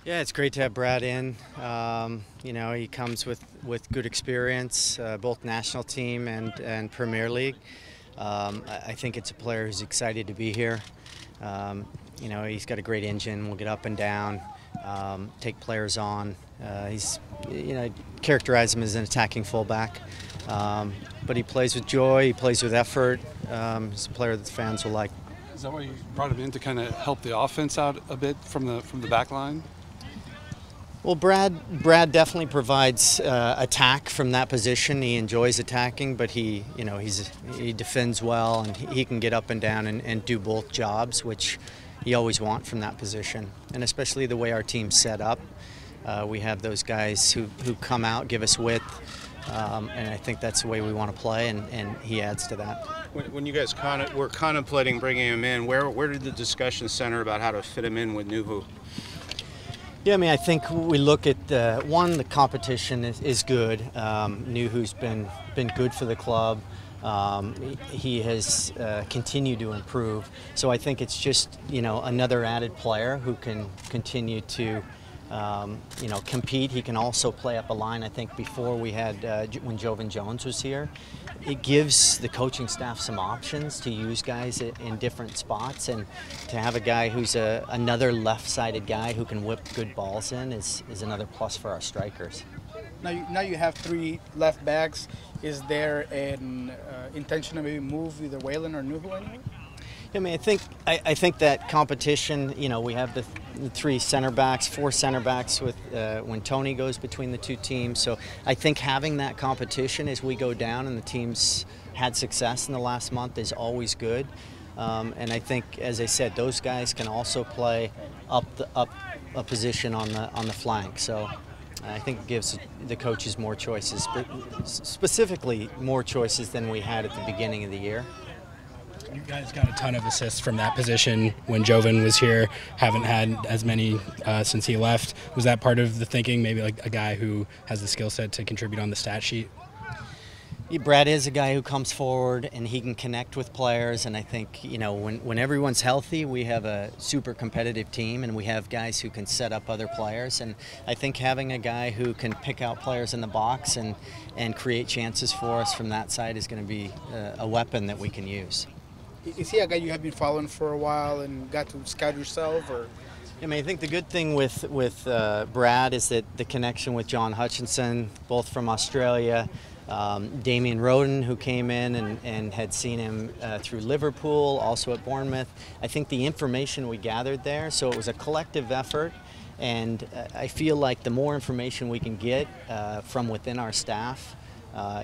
Yeah, it's great to have Brad in. He comes with good experience, both national team and Premier League. I think it's a player who's excited to be here. He's got a great engine, will get up and down, take players on. Characterize him as an attacking fullback. But he plays with joy, he plays with effort. He's a player that the fans will like. Is that why you brought him in, to kind of help the offense out a bit from the back line? Well, Brad definitely provides attack from that position. He enjoys attacking, but he defends well, and he can get up and down and do both jobs, which you always want from that position. And especially the way our team's set up, we have those guys who come out, give us width, and I think that's the way we want to play, and he adds to that. When you guys were contemplating bringing him in, where did the discussion center about how to fit him in with Nuhu? Yeah, I think we look at the competition is good. Nuhu's been good for the club. He has continued to improve. So I think it's just another added player who can continue to compete. He can also play up a line. I think before we had when Jovan Jones was here, it gives the coaching staff some options to use guys in different spots, and to have a guy who's another left-sided guy who can whip good balls in is another plus for our strikers. Now you have three left backs. Is there an intention to maybe move either Waylon or Nuhu anywhere? I think that competition. We have the three center backs, four center backs with when Tony goes between the two teams. So I think having that competition as we go down and the teams had success in the last month is always good. And I think, as I said, those guys can also play up a position on the flank. So I think it gives the coaches more choices, but specifically more choices than we had at the beginning of the year. You guys got a ton of assists from that position when Jovan was here. Haven't had as many since he left. Was that part of the thinking, maybe like a guy who has the skill set to contribute on the stat sheet? Yeah, Brad is a guy who comes forward and he can connect with players, and I think when everyone's healthy, we have a super competitive team, and we have guys who can set up other players, and I think having a guy who can pick out players in the box and create chances for us from that side is going to be a weapon that we can use. Is he a guy you have been following for a while and got to scout yourself, or? I think the good thing with Brad is that the connection with John Hutchinson, both from Australia, Damien Roden, who came in and had seen him through Liverpool, also at Bournemouth. I think the information we gathered there, so it was a collective effort, and I feel like the more information we can get from within our staff,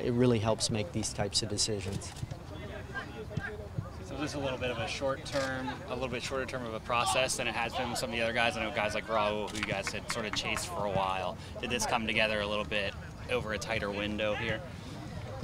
it really helps make these types of decisions. So this is a little bit shorter term of a process than it has been with some of the other guys. I know guys like Raul, who you guys had sort of chased for a while. Did this come together a little bit over a tighter window here?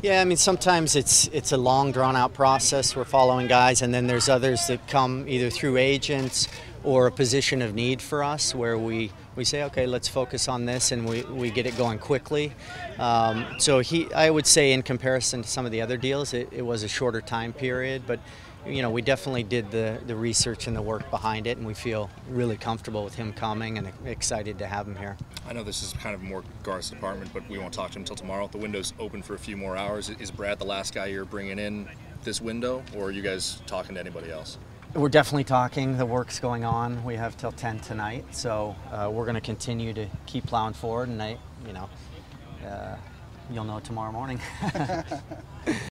Yeah, sometimes it's a long, drawn-out process. We're following guys, and then there's others that come either through agents or a position of need for us where we say, okay, let's focus on this, and we get it going quickly. I would say in comparison to some of the other deals, it was a shorter time period, but we definitely did the research and the work behind it, and we feel really comfortable with him coming and excited to have him here. I know this is kind of more Garth's department, but we won't talk to him until tomorrow. The window's open for a few more hours. Is Brad the last guy you're bringing in this window, or are you guys talking to anybody else? We're definitely talking. The work's going on. We have till 10 tonight, so we're going to continue to keep plowing forward, and you'll know tomorrow morning.